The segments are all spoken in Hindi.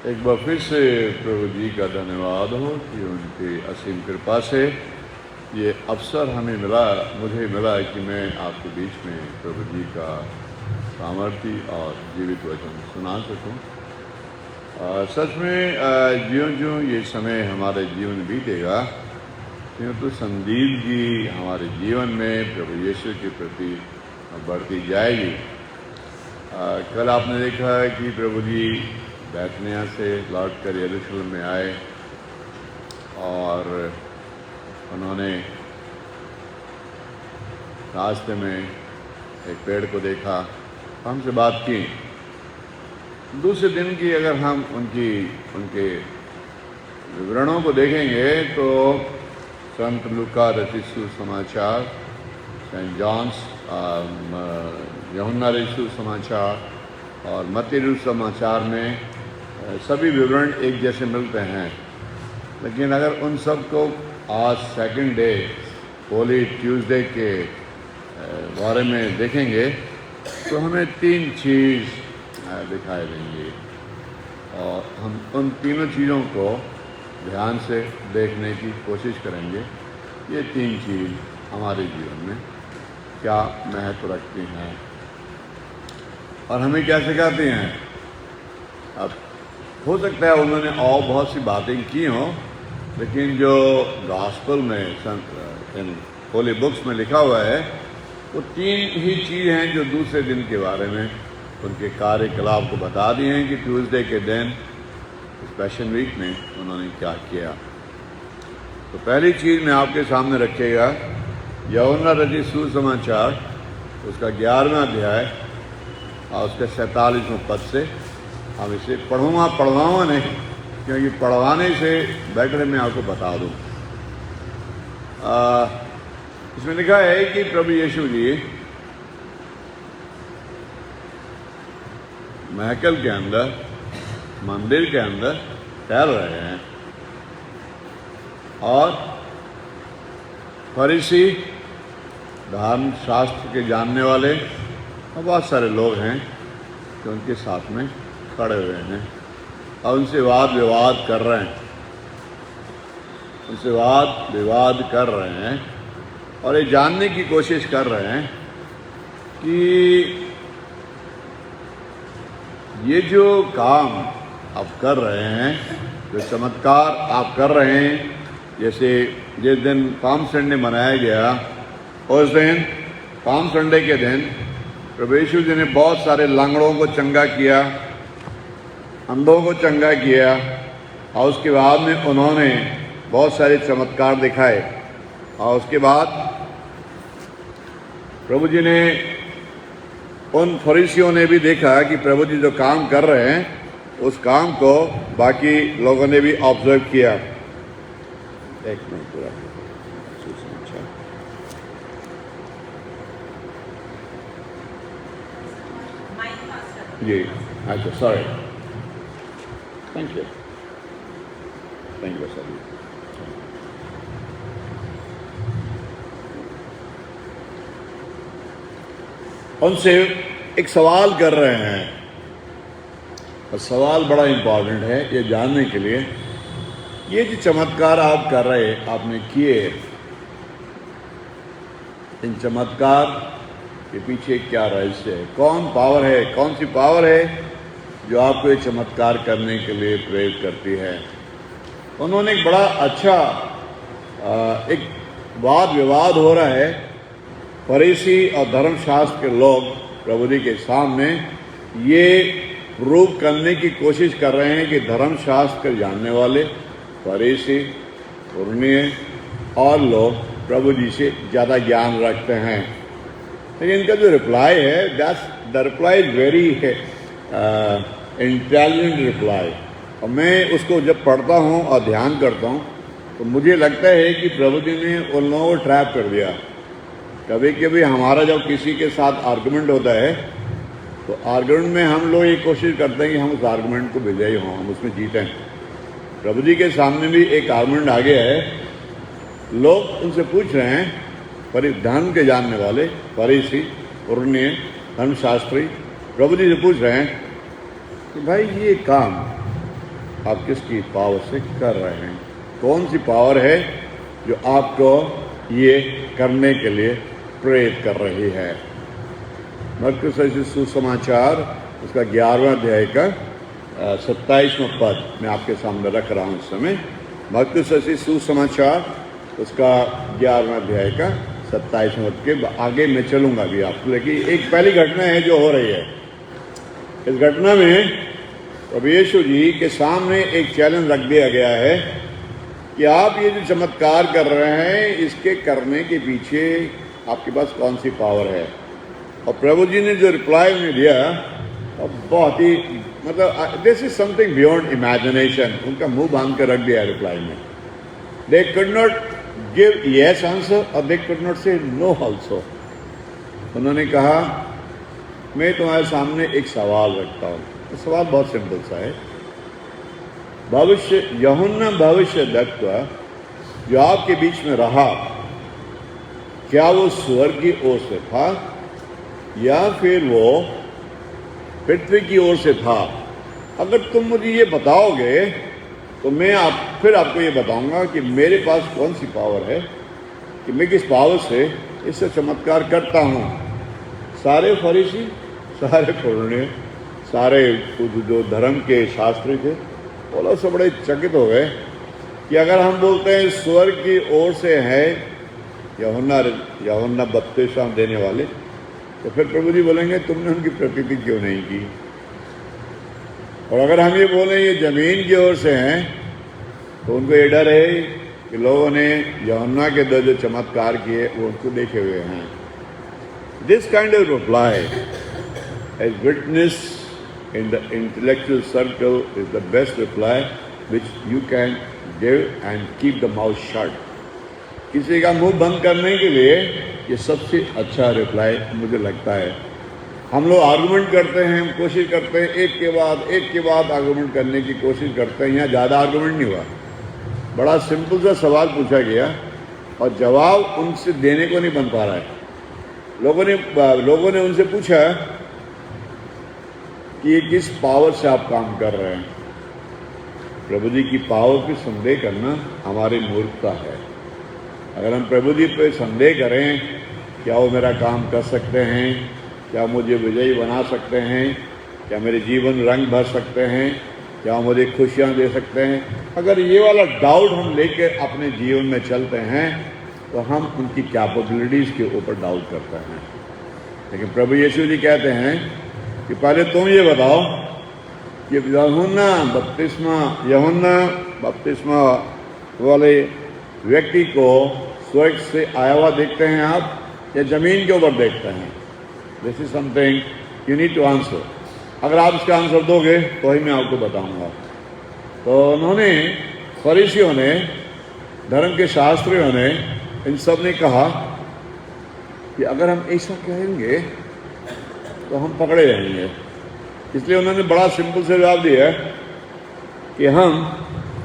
एक बार फिर से प्रभु जी का धन्यवाद हो कि उनकी असीम कृपा से ये अवसर मुझे मिला कि मैं आपके बीच में प्रभु जी का सामर्थ्य और जीवित वचन सुना सकूं। सच में ज्यों-ज्यों ये समय हमारे जीवन बीतेगा त्यों तो संजीदगी हमारे जीवन में प्रभु यीशु के प्रति बढ़ती जाएगी। कल आपने देखा है कि प्रभु जी बैतनिय्याह से लौटकर यरूशलेम में आए और उन्होंने रास्ते में एक पेड़ को देखा, हमसे बात की। दूसरे दिन की अगर हम उनके विवरणों को देखेंगे तो संत लूका रचित सुसमाचार, सेंट जॉन्स, यूहन्ना रचित सुसमाचार और मत्ती समाचार में सभी विवरण एक जैसे मिलते हैं, लेकिन अगर उन सब को आज सेकंड डे होली ट्यूसडे के बारे में देखेंगे तो हमें तीन चीज़ दिखाई देंगी और हम उन तीनों चीज़ों को ध्यान से देखने की कोशिश करेंगे। ये तीन चीज़ हमारे जीवन में क्या महत्व रखती हैं और हमें क्या सिखाती हैं। अब हो सकता है उन्होंने और बहुत सी बातें की हों, लेकिन जो गॉस्पेल में इन होली बुक्स में लिखा हुआ है वो तीन ही चीज़ हैं जो दूसरे दिन के बारे में उनके कार्यकलाप को बता दिए हैं कि ट्यूसडे के दिन पैशन वीक में उन्होंने क्या किया। तो पहली चीज़ मैं आपके सामने रखेगा यूहन्ना रचित सुसमाचार उसका 11वां अध्याय और उसके 47वें पद से हम इसे पढ़वाऊँगा नहीं, क्योंकि पढ़वाने से बेटर मैं आपको बता दूँ। इसमें लिखा है कि प्रभु यीशु जी महकल के अंदर, मंदिर के अंदर टहल रहे हैं और फरीसी, धर्म शास्त्र के जानने वाले और बहुत सारे लोग हैं जो उनके साथ में खड़े हुए हैं और उनसे वाद विवाद कर रहे हैं, और ये जानने की कोशिश कर रहे हैं कि ये जो काम आप कर रहे हैं, जो चमत्कार आप कर रहे हैं, जैसे जिस दिन पाम संडे मनाया गया उस दिन पाम संडे के दिन प्रभु यीशु जी ने बहुत सारे लंगड़ों को चंगा किया, अंधों को चंगा किया और उसके बाद में उन्होंने बहुत सारे चमत्कार दिखाए। और उसके बाद प्रभु जी ने उन फरीसियों ने भी देखा कि प्रभु जी जो काम कर रहे हैं उस काम को बाकी लोगों ने भी ऑब्जर्व किया। एक मिनट पूरा जी, अच्छा, सॉरी, थैंक यू सर। उनसे एक सवाल कर रहे हैं और सवाल बड़ा इम्पोर्टेंट है ये जानने के लिए, ये जो चमत्कार आप कर रहे, आपने किए, इन चमत्कार के पीछे क्या रहस्य है, कौन सी पावर है जो आपको ये चमत्कार करने के लिए प्रेरित करती है। उन्होंने एक बड़ा अच्छा एक वाद विवाद हो रहा है, फरीसी और धर्मशास्त्र के लोग प्रभु जी के सामने ये प्रूव करने की कोशिश कर रहे हैं कि धर्मशास्त्र के जानने वाले फरीसी, पुरनिये और लोग प्रभु जी से ज़्यादा ज्ञान रखते हैं। लेकिन इनका जो रिप्लाई है, the reply is very intelligent reply, और मैं उसको जब पढ़ता हूँ और ध्यान करता हूँ तो मुझे लगता है कि प्रभु जी ने उन लोगों को ट्रैप कर दिया। कभी कभी हमारा जब किसी के साथ आर्गुमेंट होता है तो आर्गुमेंट में हम लोग ये कोशिश करते हैं कि हम उस आर्गुमेंट को विजयी हों, हम उसमें जीतें। प्रभु जी के सामने भी एक आर्गुमेंट आ गया है, लोग उनसे पूछ रहे हैं, धर्म के जानने वाले फरीसी, पुरनिये, धर्मशास्त्री प्रभु जी से पूछ रहे हैं कि भाई ये काम आप किसकी पावर से कर रहे हैं, कौन सी पावर है जो आपको ये करने के लिए प्रेरित कर रही है। मरकुस रचित सुसमाचार उसका 11वां अध्याय का 27वां पद मैं आपके सामने रख रहा हूँ इस समय। मरकुस रचित सुसमाचार उसका 11वां अध्याय का 27वां पद के आगे मैं चलूँगा भी आपको, लेकिन एक पहली घटना है जो हो रही है। इस घटना में प्रभु यीशु जी के सामने एक चैलेंज रख दिया गया है कि आप ये जो चमत्कार कर रहे हैं इसके करने के पीछे आपके पास कौन सी पावर है। और प्रभु जी ने जो रिप्लाई उन्हें दिया बहुत ही मतलब this is something beyond imagination. उनका मुंह बांध कर रख दिया रिप्लाई में। They could not give yes answer और दे कुड नॉट से नो ऑल्सो। उन्होंने कहा मैं तुम्हारे सामने एक सवाल रखता हूँ। सवाल बहुत सिंपल सा है। यूहन्ना भविष्यद्वक्ता जो आपके बीच में रहा, क्या वो स्वर्ग की ओर से था या फिर वो पृथ्वी की ओर से था? अगर तुम मुझे ये बताओगे तो मैं फिर आपको ये बताऊंगा कि मेरे पास कौन सी पावर है कि मैं किस पावर से इससे चमत्कार करता हूँ। सारे फरीसी, सारे पुराने, सारे जो धर्म के शास्त्री थे वो लोग सब बड़े चकित हो गए कि अगर हम बोलते हैं स्वर्ग की ओर से है यूहन्ना बपतिस्मा देने वाले, तो फिर प्रभु जी बोलेंगे तुमने उनकी प्रतीति क्यों नहीं की। और अगर हम ये बोलें ये जमीन की ओर से हैं तो उनको ये डर है कि लोगों ने यूहन्ना के दो जो चमत्कार किए वो उनको देखे हुए हैं। This kind of reply as witness in the intellectual circle is the best reply which you can give and keep the mouth shut. किसी का मुंह बंद करने के लिए ये सबसे अच्छा रिप्लाई मुझे लगता है। हम लोग आर्गुमेंट करते हैं, हम कोशिश करते हैं एक के बाद आर्गुमेंट करने की कोशिश करते हैं। यहाँ ज़्यादा आर्गुमेंट नहीं हुआ, बड़ा सिंपल सा सवाल पूछा गया और जवाब उनसे देने को नहीं बन पा रहा है। लोगों ने उनसे पूछा कि ये किस पावर से आप काम कर रहे हैं। प्रभु जी की पावर पे संदेह करना हमारी मूर्खता है। अगर हम प्रभु जी पे संदेह करें क्या वो मेरा काम कर सकते हैं, क्या मुझे विजयी बना सकते हैं, क्या मेरे जीवन रंग भर सकते हैं, क्या मुझे खुशियाँ दे सकते हैं, अगर ये वाला डाउट हम लेके अपने जीवन में चलते हैं तो हम उनकी कैपेबिलिटीज़ के ऊपर डाउट करते हैं। लेकिन प्रभु यीशु जी कहते हैं कि पहले तुम ये बताओ कि यूहन्ना बपतिस्मा वाले व्यक्ति को स्वर्ग से आया हुआ देखते हैं आप या जमीन के ऊपर देखते हैं? This is something you need to answer. अगर आप इसका आंसर दोगे तो ही मैं आपको बताऊंगा। तो उन्होंने, फरीसियों ने, धर्म के शास्त्रियों ने, इन सब ने कहा कि अगर हम ऐसा कहेंगे तो हम पकड़े जाएंगे। इसलिए उन्होंने बड़ा सिंपल से जवाब दिया कि हम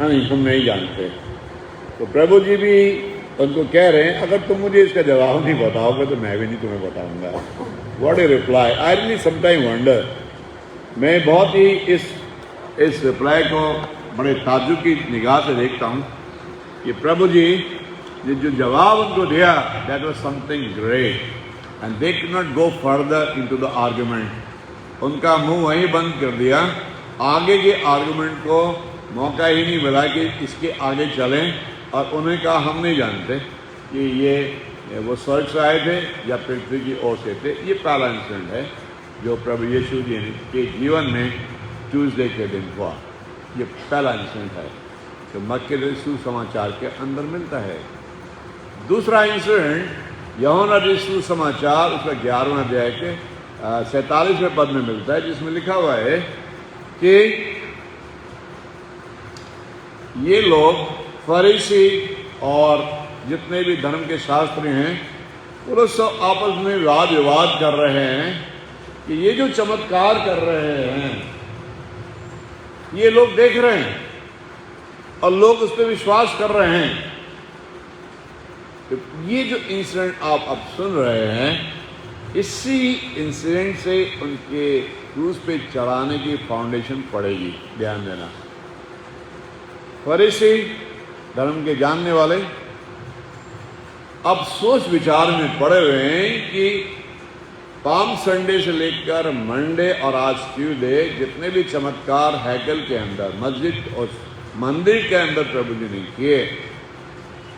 नहीं जानते। तो प्रभु जी भी उनको कह रहे हैं अगर तुम मुझे इसका जवाब नहीं बताओगे तो मैं भी नहीं तुम्हें बताऊंगा। What A reply! I really sometime wonder. मैं बहुत ही इस रिप्लाई को बड़े ताज्जुब की निगाह से देखता हूँ कि प्रभु जी ने जो जवाब उनको दिया that was something great and they could not go further into the argument. उनका मुंह वहीं बंद कर दिया, आगे के आर्गुमेंट को मौका ही नहीं मिला कि इसके आगे चलें। और उन्हें कहा हम नहीं जानते कि ये वो स्वर्ग से आए थे या पृथ्वी की ओर से थे। ये पहला इंसिडेंट है जो प्रभु यीशु जी के जीवन में ट्यूसडे के दिन हुआ। ये पहला इंसिडेंट है जो मक्के के सुसमाचार के अंदर मिलता है। दूसरा इंसिडेंट यूहन्ना के सुसमाचार उसका 11वां अध्याय के 47वें पद में मिलता है, जिसमें लिखा हुआ है कि ये लोग फरीसी और जितने भी धर्म के शास्त्री हैं वो लोग सब आपस में वाद विवाद कर रहे हैं कि ये जो चमत्कार कर रहे हैं ये लोग देख रहे हैं और लोग उस पर विश्वास कर रहे हैं। तो ये जो इंसिडेंट आप अब सुन रहे हैं, इसी इंसिडेंट से उनके क्रूज पे चढ़ाने की फाउंडेशन पड़ेगी। ध्यान देना, फरीसी धर्म के जानने वाले अब सोच विचार में पड़े हुए हैं कि पाम संडे से लेकर मंडे और आज ट्यूसडे जितने भी चमत्कार हैकल के अंदर, मस्जिद और मंदिर के अंदर प्रभु जी ने किए,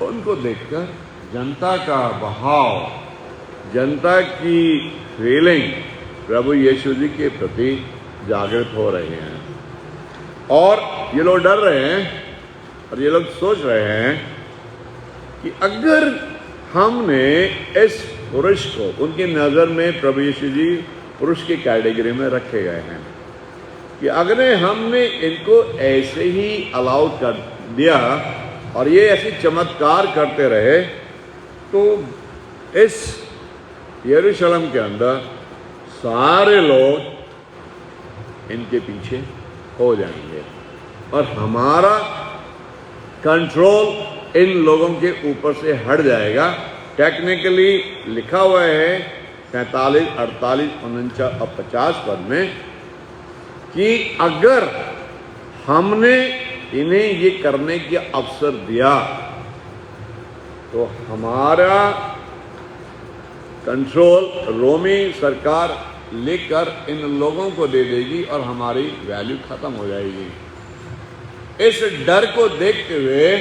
उनको देखकर जनता का बहाव, जनता की फीलिंग प्रभु यीशु जी के प्रति जागृत हो रहे हैं। और ये लोग डर रहे हैं और ये लोग सोच रहे हैं कि अगर हमने इस पुरुष को, उनकी नज़र में प्रभु यीशु जी पुरुष की कैटेगरी में रखे गए हैं, कि अगर हमने इनको ऐसे ही अलाउ कर दिया और ये ऐसे चमत्कार करते रहे तो इस यरूशलेम के अंदर सारे लोग इनके पीछे हो जाएंगे और हमारा कंट्रोल इन लोगों के ऊपर से हट जाएगा। टेक्निकली लिखा हुआ है 43, 48, 49 और 50 पद में कि अगर हमने इन्हें ये करने की अवसर दिया तो हमारा कंट्रोल रोमी सरकार लेकर इन लोगों को दे देगी और हमारी वैल्यू खत्म हो जाएगी। इस डर को देखते हुए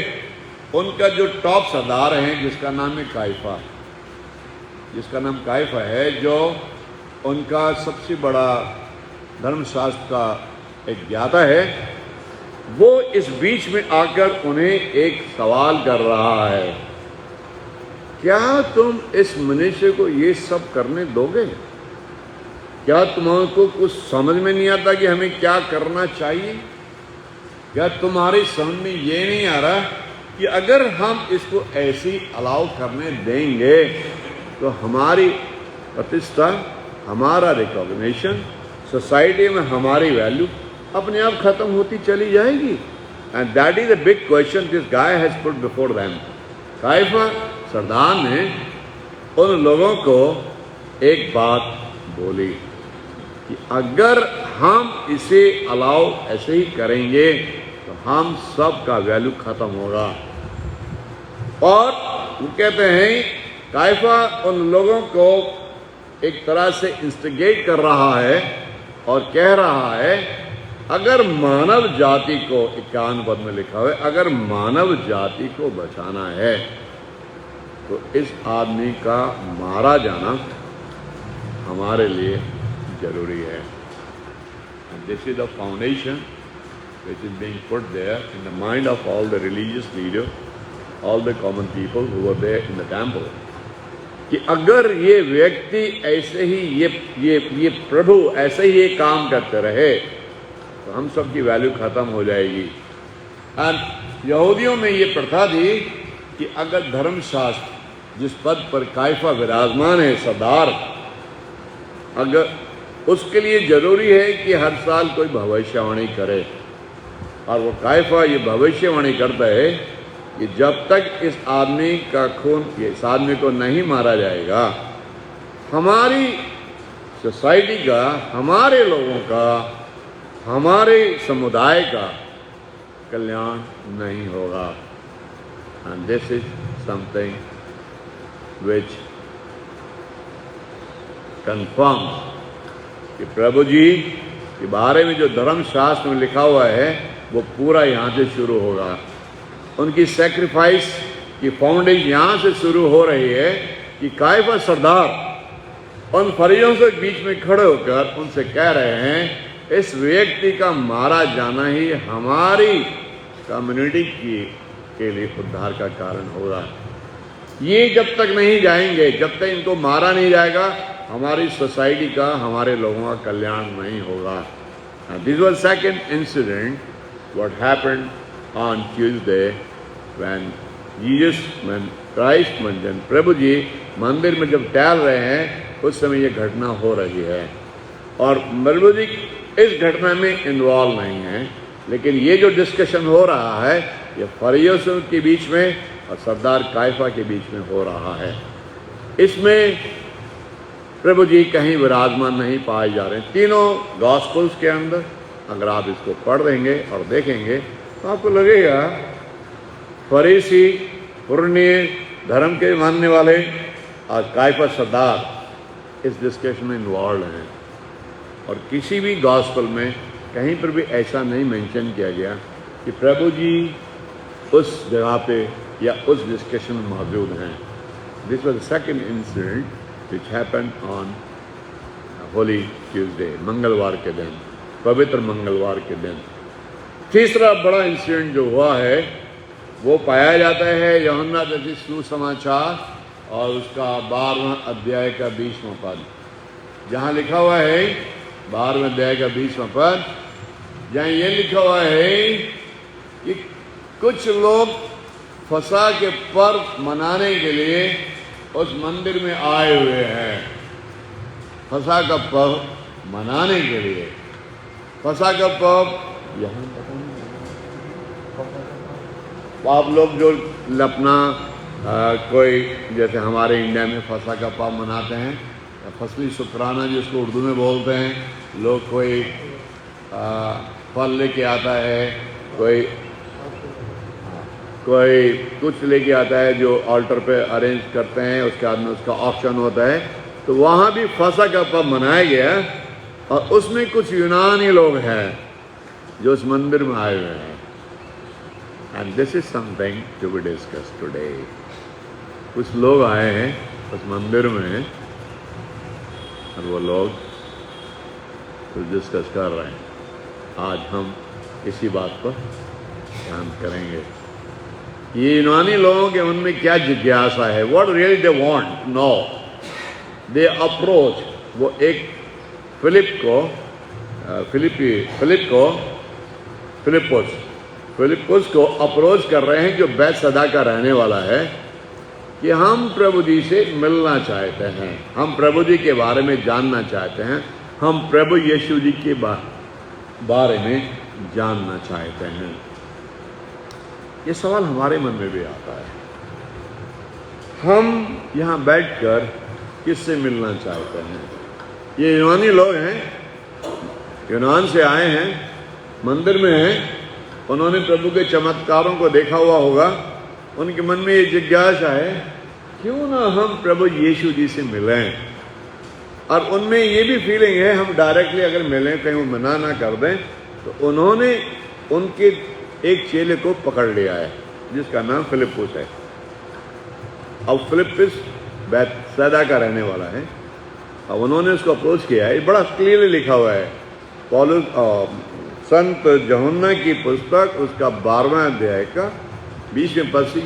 उनका जो टॉप सरदार है, जिसका नाम है काइफा, जिसका नाम काइफा है, जो उनका सबसे बड़ा धर्मशास्त्र का एक ज्ञाता है, वो इस बीच में आकर उन्हें एक सवाल कर रहा है, क्या तुम इस मनुष्य को ये सब करने दोगे? क्या तुमको कुछ समझ में नहीं आता कि हमें क्या करना चाहिए? क्या तुम्हारी समझ में ये नहीं आ रहा कि अगर हम इसको ऐसी अलाउ करने देंगे तो हमारी प्रतिष्ठा, हमारा रिकॉग्निशन, सोसाइटी में हमारी वैल्यू अपने आप खत्म होती चली जाएगी? And that is a big question this guy has put before them. काइफा सरदार ने उन लोगों को एक बात बोली कि अगर हम इसे अलाउ ऐसे ही करेंगे तो हम सब का वैल्यू खत्म होगा। और वो कहते हैं, काइफा उन लोगों को एक तरह से इंस्टिगेट कर रहा है और कह रहा है, अगर मानव जाति को, 51 पद में लिखा हुआ है, अगर मानव जाति को बचाना है तो इस आदमी का मारा जाना हमारे लिए जरूरी है। This is the foundation which is being put there in the mind of all the religious leaders, all the common people who were there in the temple, कि अगर ये व्यक्ति ऐसे ही ये प्रभु ऐसे ही ये काम करते रहे तो हम सब की वैल्यू खत्म हो जाएगी। एंड यहूदियों में ये प्रथा थी कि अगर धर्मशास्त्र जिस पद पर काइफा विराजमान है, सरदार, अगर उसके लिए जरूरी है कि हर साल कोई भविष्यवाणी करे, और वो काइफा ये भविष्यवाणी करता है कि जब तक इस आदमी का खून, इस आदमी को नहीं मारा जाएगा, हमारी सोसाइटी का, हमारे लोगों का, हमारे समुदाय का कल्याण नहीं होगा। And this is something which confirms कि प्रभु जी के बारे में जो धर्मशास्त्र में लिखा हुआ है वो पूरा यहाँ से शुरू होगा। उनकी सेक्रीफाइस की फाउंडेशन यहाँ से शुरू हो रही है कि काइफा सरदार उन फरीसियों के बीच में खड़े होकर उनसे कह रहे हैं, इस व्यक्ति का मारा जाना ही हमारी कम्युनिटी के लिए उद्धार का कारण होगा। ये जब तक नहीं जाएंगे, जब तक इनको मारा नहीं जाएगा, हमारी सोसाइटी का, हमारे लोगों का कल्याण नहीं होगा। This was second incident what happened on Tuesday when Christ मंजन, प्रभु जी मंदिर में जब टहल रहे हैं उस समय ये घटना हो रही है। और प्रभु जी इस घटना में इन्वॉल्व नहीं है, लेकिन ये जो डिस्कशन हो रहा है ये फरीसियों के बीच में और सरदार काइफा के बीच में हो रहा है। इसमें प्रभु जी कहीं विराजमान नहीं पाए जा रहे। तीनों गॉस्पेल्स के अंदर अगर आप इसको पढ़ देंगे और देखेंगे तो आपको लगेगा फरीसी, पुरनिये, धर्म के मानने वाले और कायफा सरदार इस डिस्कशन में इन्वॉल्व हैं। और किसी भी गॉस्पल में कहीं पर भी ऐसा नहीं मेंशन किया गया कि प्रभु जी उस जगह पे या उस डिस्कशन में मौजूद हैं। This was the second incident which happened on Holi Tuesday, मंगलवार के दिन, पवित्र मंगलवार के दिन। तीसरा बड़ा इंसिडेंट जो हुआ है वो पाया जाता है यूहन्ना रचित सुसमाचार और उसका 12वां अध्याय का 20वां पद, जहाँ लिखा हुआ है 12वें अध्याय का 20वां पद, जहाँ ये लिखा हुआ है कि कुछ लोग फसह के पर्व मनाने के लिए उस मंदिर में आए हुए हैं। फसह का पर्व मनाने के लिए, फसह का पर्व यहाँ आप लोग जो अपना कोई जैसे हमारे इंडिया में फसह का पर्व मनाते हैं, फसली शुक्राना जिसको उर्दू में बोलते हैं, लोग कोई फल लेके आता है, कोई कुछ लेके आता है जो ऑल्टर पे अरेंज करते हैं, उसके बाद में उसका ऑक्शन होता है। तो वहाँ भी फसह का पर्व मनाया गया और उसमें कुछ यूनानी लोग हैं जो उस मंदिर में आए हुए हैं। And this is something to be discuss today. कुछ लोग आए हैं उस मंदिर में और वो लोग कुछ डिस्कस कर रहे हैं। आज हम इसी बात पर ध्यान करेंगे। ये यूनानी लोगों के उनमें क्या जिज्ञासा है, what really they want know. They approach, वो एक फिलिप्पुस को अप्रोच कर रहे हैं जो बैतसैदा का रहने वाला है कि हम प्रभु जी से मिलना चाहते हैं, हम प्रभु जी के बारे में जानना चाहते हैं, हम प्रभु यीशु जी के बारे में जानना चाहते हैं। ये सवाल हमारे मन में भी आता है। हम यहाँ बैठकर किससे मिलना चाहते हैं? ये यूनानी लोग हैं, यूनान से आए हैं, मंदिर में हैं, उन्होंने प्रभु के चमत्कारों को देखा हुआ होगा। उनके मन में ये जिज्ञासा है क्यों ना हम प्रभु यीशु जी से मिलें। और उनमें ये भी फीलिंग है हम डायरेक्टली अगर मिलें, कहीं वो मना ना कर दें, तो उन्होंने उनके एक चेले को पकड़ लिया है जिसका नाम फिलिप्पुस है। अब फिलिप्पुस बैतसैदा का रहने वाला है। अब उन्होंने उसको अप्रोच किया है, बड़ा क्लियरली लिखा हुआ है पौलुस संत यूहन्ना की पुस्तक उसका 12वां अध्याय का 20वें पद से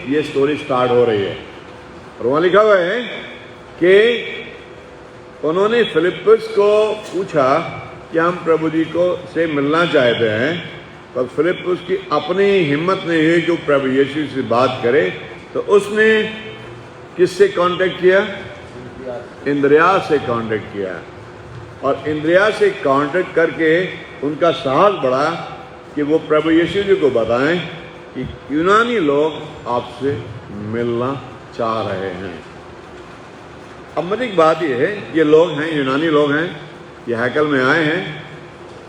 ये स्टोरी स्टार्ट हो रही है। और वहाँ लिखा हुआ है कि उन्होंने फिलिप्पुस को पूछा कि हम प्रभु जी को से मिलना चाहते हैं, पर फिलिप्पुस की अपनी हिम्मत नहीं हुई कि वो प्रभु यीशु से बात करे। तो उसने किससे कांटेक्ट किया? इंद्रियास से कांटेक्ट किया। और इंद्रियास से कांटेक्ट करके उनका साहस बढ़ा कि वो प्रभु यीशु जी को बताएं कि यूनानी लोग आपसे मिलना चाह रहे हैं। अब मजे की बात ये है, ये लोग हैं, यूनानी लोग हैं, ये हैकल में आए हैं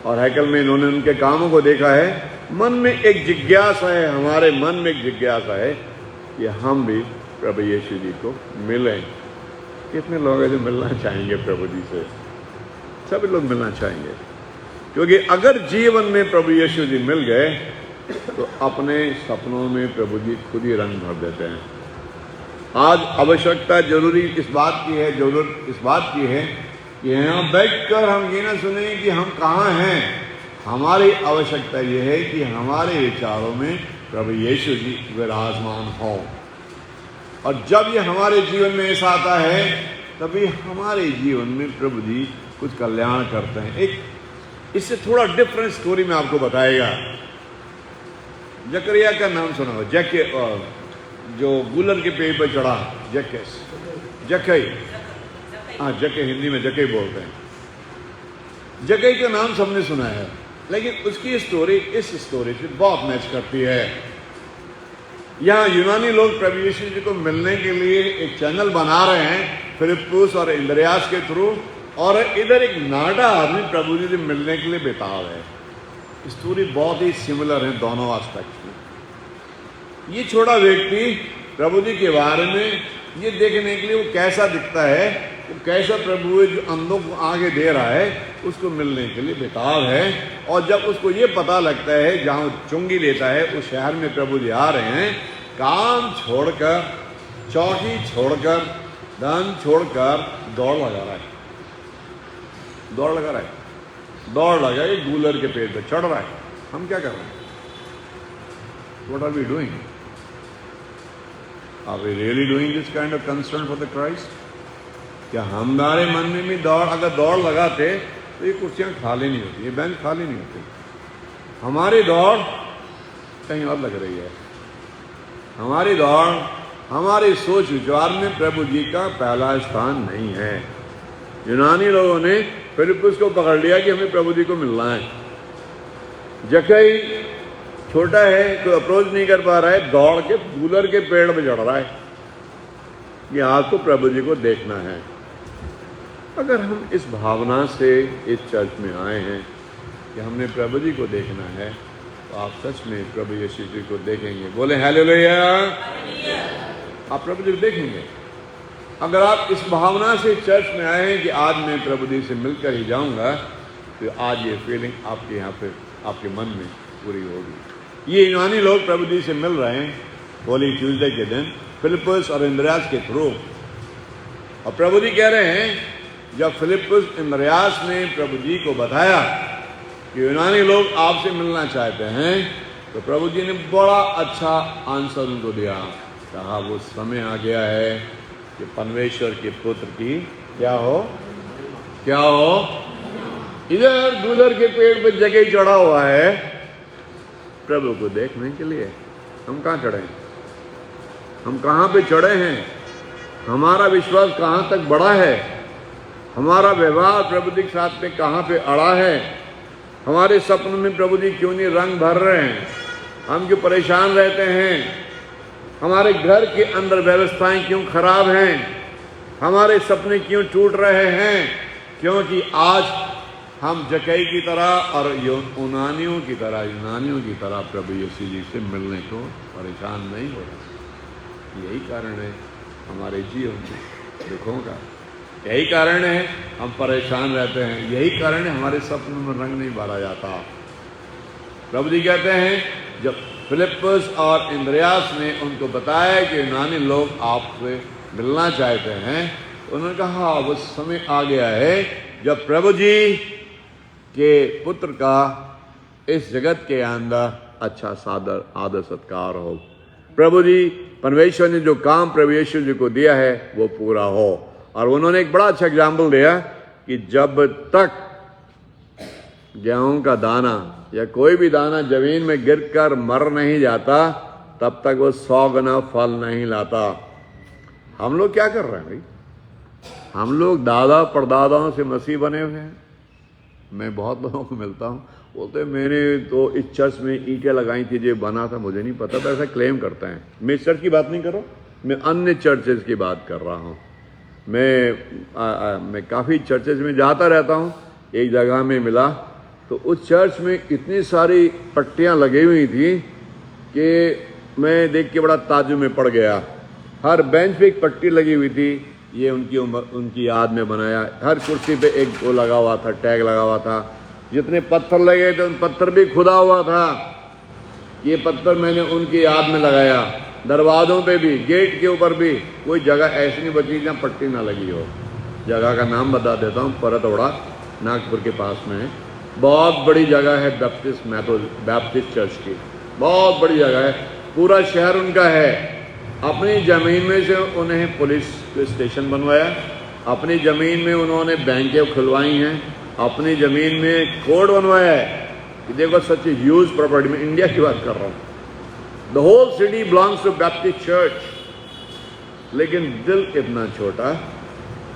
और हैकल में इन्होंने उनके कामों को देखा है। मन में एक जिज्ञासा है, हमारे मन में एक जिज्ञासा है कि हम भी प्रभु यीशु जी को मिलें। कितने लोग हैं जो मिलना चाहेंगे प्रभु जी से? सभी लोग मिलना चाहेंगे, क्योंकि अगर जीवन में प्रभु यीशु जी मिल गए तो अपने सपनों में प्रभु जी खुद ही रंग भर देते हैं। आज आवश्यकता जरूरी इस बात की है, जरूरत इस बात की है कि यहाँ बैठकर हम ये ना सुने कि हम कहाँ हैं। हमारी आवश्यकता ये है कि हमारे विचारों में प्रभु यीशु जी विराजमान हो। और जब ये हमारे जीवन में ऐसा आता है तभी हमारे जीवन में प्रभु जी कुछ कल्याण करते हैं। एक इससे थोड़ा डिफरेंट स्टोरी में आपको बताएगा। जकरिया का नाम सुना हो, जो गुलर के पेड़ पर चढ़ा, जक्कई, हाँ जक्कई, हिंदी में जक्कई बोलते हैं। जक्कई का नाम सबने सुना है, लेकिन उसकी स्टोरी इस स्टोरी से बहुत मैच करती है। यहाँ यूनानी लोग प्रभु यीशु जी को मिलने के लिए एक चैनल बना रहे हैं फिलिप्पुस और इंद्रियास के थ्रू, और इधर एक नाडा आदमी प्रभु जी से मिलने के लिए बेताब है। स्टोरी बहुत ही सिमिलर है दोनों एस्पेक्ट्स में। ये छोटा व्यक्ति प्रभु जी के बारे में ये देखने के लिए वो कैसा दिखता है, वो कैसा प्रभु जो अंधों को आगे दे रहा है, उसको मिलने के लिए बेताब है। और जब उसको ये पता लगता है जहाँ चुंगी लेता है उस शहर में प्रभु जी आ रहे हैं, काम छोड़कर, चौकी छोड़कर, धन छोड़कर दौड़ लगा रहा है, दौड़ लगा रहा है, दौड़ लगा के गूलर के पेड़ पे चढ़ रहा है। हम क्या कर रहे हैं? What are we doing? Are we really doing this kind of concern for the Christ? क्या हमारे मन में भी अगर दौड़ लगाते तो ये कुर्सियां खाली नहीं होती, ये बेंच खाली नहीं होती। हमारी दौड़ कहीं और लग रही है। हमारी दौड़, हमारी सोच विचार में प्रभु जी का पहला स्थान नहीं है। यूनानी लोगों ने फिलिप्पुस को पकड़ लिया कि हमें प्रभु जी को मिलना है। जकई छोटा है, कोई अप्रोच नहीं कर पा रहा है, दौड़ के गूलर के पेड़ पे चढ़ रहा है कि आपको प्रभु जी को देखना है। अगर हम इस भावना से इस चर्च में आए हैं कि हमने प्रभु जी को देखना है, तो आप सच में प्रभु यीशु जी को देखेंगे। बोले हालेलुया। आप प्रभु जी को देखेंगे। अगर आप इस भावना से चर्च में आए हैं कि आज मैं प्रभु जी से मिलकर ही जाऊंगा, तो आज ये फीलिंग आपके यहाँ पे, आपके मन में पूरी होगी। ये यूनानी लोग प्रभु जी से मिल रहे हैं होली ट्यूसडे के दिन फिलिप्पुस और इंद्रियास के थ्रू। और प्रभु जी कह रहे हैं, जब फिलिप्पुस इंद्रियास ने प्रभु जी को बताया कि यूनानी लोग आपसे मिलना चाहते हैं, तो प्रभु जी ने बड़ा अच्छा आंसर उनको दिया। कहा वो समय आ गया है कि परमेश्वर के पुत्र की क्या हो, क्या हो। इधर गूलर के पेड़ पर जगह चढ़ा हुआ है प्रभु को देखने के लिए। हम कहाँ चढ़े हैं? हम कहाँ पे चढ़े हैं? हमारा विश्वास कहाँ तक बढ़ा है? हमारा व्यवहार प्रभु जी के साथ में कहाँ पे अड़ा है? हमारे सपनों में प्रभु जी क्यों नहीं रंग भर रहे हैं? हम क्यों परेशान रहते हैं? हमारे घर के अंदर व्यवस्थाएं क्यों खराब हैं? हमारे सपने क्यों टूट रहे हैं? क्योंकि आज हम जकई की तरह और यूनानियों की तरह प्रभु यीशु जी से मिलने को परेशान नहीं हो रहे। यही कारण है हमारे जीवन में दुखों का, यही कारण है हम परेशान रहते हैं, यही कारण है हमारे सपनों में रंग नहीं भरा जाता। प्रभु जी कहते हैं, जब फिलिप्पुस और इंद्रियास ने उनको बताया कि यूनानी लोग आपसे मिलना चाहते हैं, उन्होंने कहा वो समय आ गया है जब प्रभु जी के पुत्र का इस जगत के अंदर अच्छा सादर आदर सत्कार हो। प्रभु जी, परमेश्वर ने जो काम प्रभु यीशु जी को दिया है वो पूरा हो। और उन्होंने एक बड़ा अच्छा एग्जाम्पल दिया कि जब तक गेहूं का दाना या कोई भी दाना जमीन में गिरकर मर नहीं जाता, तब तक वो 100 गुना फल नहीं लाता। हम लोग क्या कर रहे हैं भाई? हम लोग दादा परदादाओं से मसीह बने हुए हैं। मैं बहुत लोगों को मिलता हूँ, बोलते मैंने तो इस चर्च में ईंटें लगाई थी, जो बना था मुझे नहीं पता था, ऐसा क्लेम करते हैं। मैं इस चर्च की बात नहीं कर रहा हूँ, मैं अन्य चर्चेज की बात कर रहा हूँ। मैं काफ़ी चर्चेज में जाता रहता हूँ। एक जगह में मिला तो उस चर्च में इतनी सारी पट्टियाँ लगी हुई थी कि मैं देख के बड़ा ताज्जुब में पड़ गया। हर बेंच पे एक पट्टी लगी हुई थी, ये उनकी याद में बनाया। हर कुर्सी पे एक वो लगा हुआ था, टैग लगा हुआ था। जितने पत्थर लगे थे उन पत्थर भी खुदा हुआ था, ये पत्थर मैंने उनकी याद में लगाया। दरवाज़ों पे भी, गेट के ऊपर भी कोई जगह ऐसी नहीं बची जहाँ पट्टी ना लगी हो। जगह का नाम बता देता हूँ, परतौड़ा नागपुर के पास में है। बहुत बड़ी जगह है, बैप्टिस्ट चर्च की बहुत बड़ी जगह है, पूरा शहर उनका है। अपनी ज़मीन में से उन्हें पुलिस स्टेशन बनवाया, अपनी ज़मीन में उन्होंने बैंकें खुलवाई हैं, अपनी ज़मीन में कोर्ट बनवाया है कि देखो सच ह्यूज प्रॉपर्टी में, इंडिया की बात कर रहा हूँ। The whole city belongs to Baptist church. लेकिन दिल इतना छोटा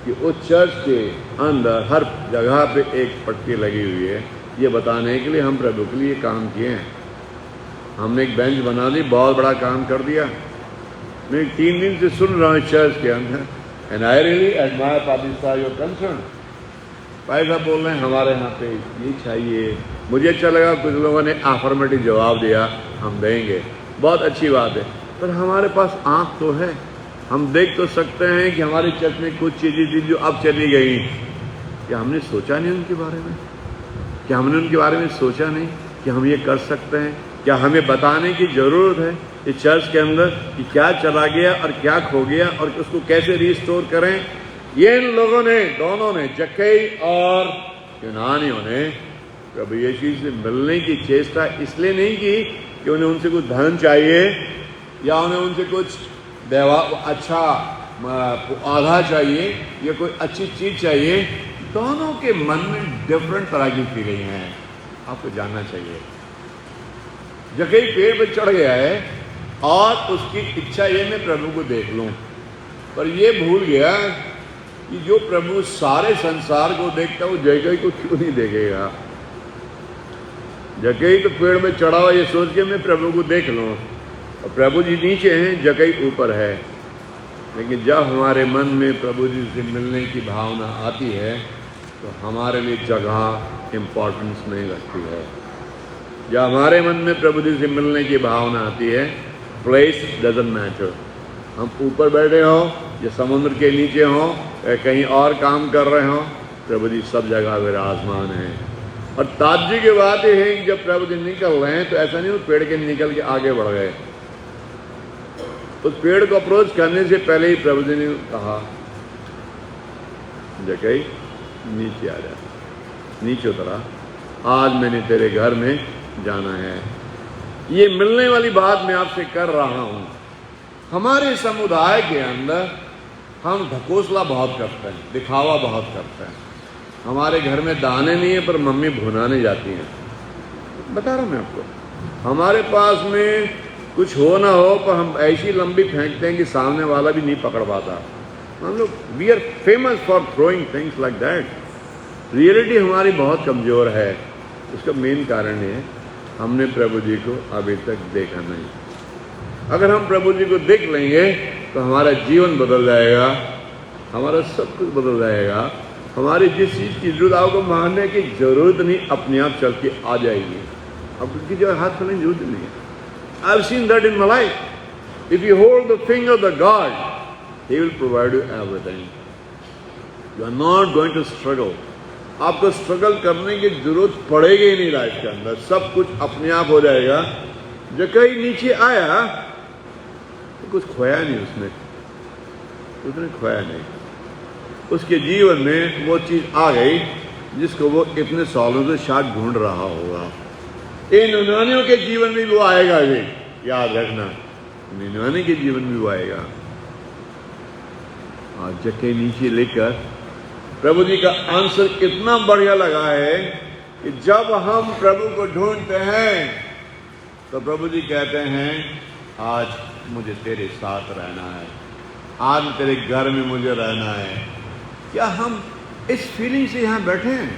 कि उस चर्च के अंदर हर जगह पे एक पट्टी लगी हुई है, ये बताने के लिए हम प्रभु के लिए काम किए हैं। हमने एक बेंच बना दी, बहुत बड़ा काम कर दिया। मैं 3 दिन से सुन रहा हूँ चर्च के अंदर, and I really admire Pakistan your concern. भाई साहब बोल रहे हैं हमारे यहाँ पे ये चाहिए। मुझे अच्छा लगा कुछ लोगों ने अफर्मेटिव जवाब दिया, हम देंगे, बहुत अच्छी बात है। पर हमारे पास आँख तो है, हम देख तो सकते हैं कि हमारे चर्च में कुछ चीज़ें थी जो अब चली गई। क्या हमने सोचा नहीं उनके बारे में? क्या हमने उनके बारे में सोचा नहीं कि हम ये कर सकते हैं? क्या हमें बताने की ज़रूरत है इस चर्च के अंदर कि क्या चला गया और क्या खो गया और उसको कैसे रिस्टोर करें? ये इन लोगों ने, दोनों ने, जक्कई और यूनानियों ने प्रभु यीशु से मिलने की चेष्टा इसलिए नहीं की कि उन्हें उनसे कुछ धन चाहिए या उन्हें उनसे कुछ अच्छा आधा चाहिए या कोई अच्छी चीज़ चाहिए। दोनों के मन में डिफरेंट तरह की फीलिंग है, आपको जानना चाहिए। जक्कई पेड़ पर चढ़ गया है और उसकी इच्छा ये मैं प्रभु को देख लूं, पर ये भूल गया कि जो प्रभु सारे संसार को देखता है वो जक्कई को क्यों नहीं देखेगा। जक्कई तो पेड़ में चढ़ा हुआ ये सोच के मैं प्रभु को देख लूं, और प्रभु जी नीचे हैं, जक्कई ऊपर है। लेकिन जब हमारे मन में प्रभु जी से मिलने की भावना आती है तो हमारे लिए जगह इम्पोर्टेंस नहीं रखती है। जब हमारे मन में प्रभु जी से मिलने की भावना आती है, प्लेस डजंट मैटर। हम ऊपर बैठे हों या समुद्र के नीचे हों या कहीं और काम कर रहे हों, प्रभु जी सब जगह विराजमान हैं। और ताज्जुब की बात यह है कि जब प्रभु जी निकल रहे हैं तो ऐसा नहीं वो पेड़ के निकल के आगे बढ़ गए। उस पेड़ को अप्रोच करने से पहले ही प्रभु जी ने कहा, जक्कई नीचे आ जा, नीचे उतरा, आज मैंने तेरे घर में जाना है। ये मिलने वाली बात मैं आपसे कर रहा हूं। हमारे समुदाय के अंदर हम ढकोसला बहुत करते हैं, दिखावा बहुत करते हैं। हमारे घर में दाने नहीं है पर मम्मी भुनाने जाती हैं, बता रहा हूं मैं आपको। हमारे पास में कुछ हो ना हो पर हम ऐसी लंबी फेंकते हैं कि सामने वाला भी नहीं पकड़ पाता। हम लोग we are famous for throwing things like that. Reality हमारी बहुत कमज़ोर है। उसका मेन कारण है हमने प्रभु जी को अभी तक देखा नहीं। अगर हम प्रभु जी को देख लेंगे तो हमारा जीवन बदल जाएगा, हमारा सब कुछ बदल जाएगा। हमारी जिस चीज़ की जरूरत आपको मांगने की जरूरत नहीं, अपने आप चल के आ जाएगी। अब उसकी जो हाथ फैलाने की जरूरत नहीं है। I've seen that in my life. If you hold the finger of the God, He will provide you everything. You are not going to struggle. आपको स्ट्रगल करने की जरूरत पड़ेगी ही नहीं लाइफ के अंदर, सब कुछ अपने आप हो जाएगा। जक्कई नीचे आया तो कुछ खोया नहीं उसने खोया नहीं। उसके जीवन में वो चीज़ आ गई जिसको वो इतने सालों से शायद ढूंढ रहा होगा। इन यूनानियों के जीवन में वो आएगा, भी याद रखना, यूनानी के जीवन में वो आएगा। आज जक्कई नीचे लेकर प्रभु जी का आंसर इतना बढ़िया लगा है कि जब हम प्रभु को ढूंढते हैं तो प्रभु जी कहते हैं, आज मुझे तेरे साथ रहना है, आज तेरे घर में मुझे रहना है। क्या हम इस फीलिंग से यहां बैठे हैं?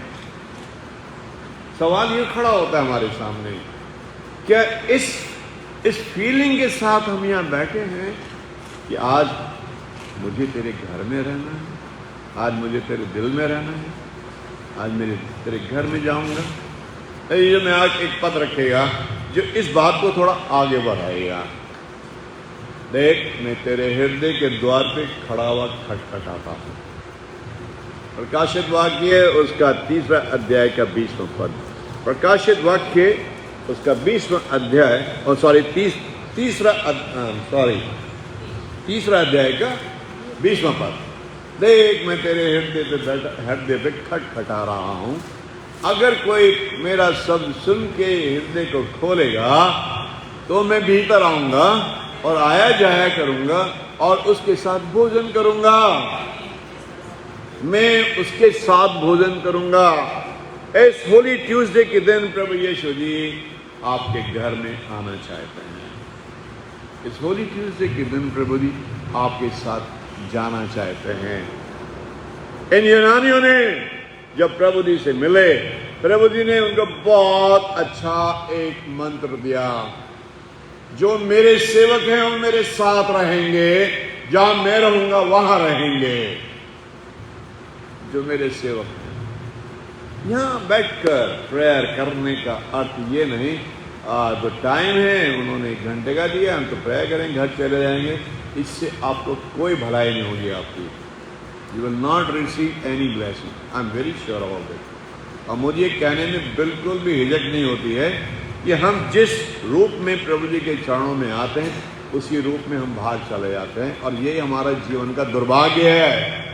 सवाल ये खड़ा होता है हमारे सामने, क्या इस फीलिंग के साथ हम यहाँ बैठे हैं कि आज मुझे तेरे घर में रहना है, आज मुझे तेरे दिल में रहना है, आज मैं तेरे घर में जाऊंगा। ये मैं आज एक पद रखेगा जो इस बात को थोड़ा आगे बढ़ाएगा। देख, मैं तेरे हृदय के द्वार पे खड़ा हुआ खटखटाता हूँ। प्रकाशित वाक्य उसका 3वां अध्याय का 20वां पद। प्रकाशित वाक्य उसका 20वां अध्याय और तीसरा अध्याय का 20वां पद। देख, मैं तेरे हृदय पे खटखटा रहा हूं। अगर कोई मेरा शब्द सुन के हृदय को खोलेगा तो मैं भीतर आऊंगा और आया जाया करूंगा और उसके साथ भोजन करूंगा। मैं उसके साथ भोजन करूंगा। इस होली ट्यूसडे के दिन प्रभु यीशु जी आपके घर में आना चाहते हैं। इस होली ट्यूसडे के दिन प्रभु जी आपके साथ जाना चाहते हैं। इन यूनानियों ने जब प्रभु जी से मिले, प्रभु जी ने उनको बहुत अच्छा एक मंत्र दिया, जो मेरे सेवक हैं वो मेरे साथ रहेंगे, जहां मैं रहूंगा वहां रहेंगे। जो मेरे सेवक हैं, यहाँ बैठकर प्रेयर करने का अर्थ ये नहीं तो टाइम है, उन्होंने 1 घंटे का दिया, हम तो प्रेयर करेंगे, घर चले जाएंगे। इससे आपको कोई भलाई नहीं होगी आपकी। You will not receive any blessing, I am very sure about it. और मुझे कहने में बिल्कुल भी हिचक नहीं होती है कि हम जिस रूप में प्रभु जी के चरणों में आते हैं उसी रूप में हम बाहर चले जाते हैं। और यही हमारा जीवन का दुर्भाग्य है,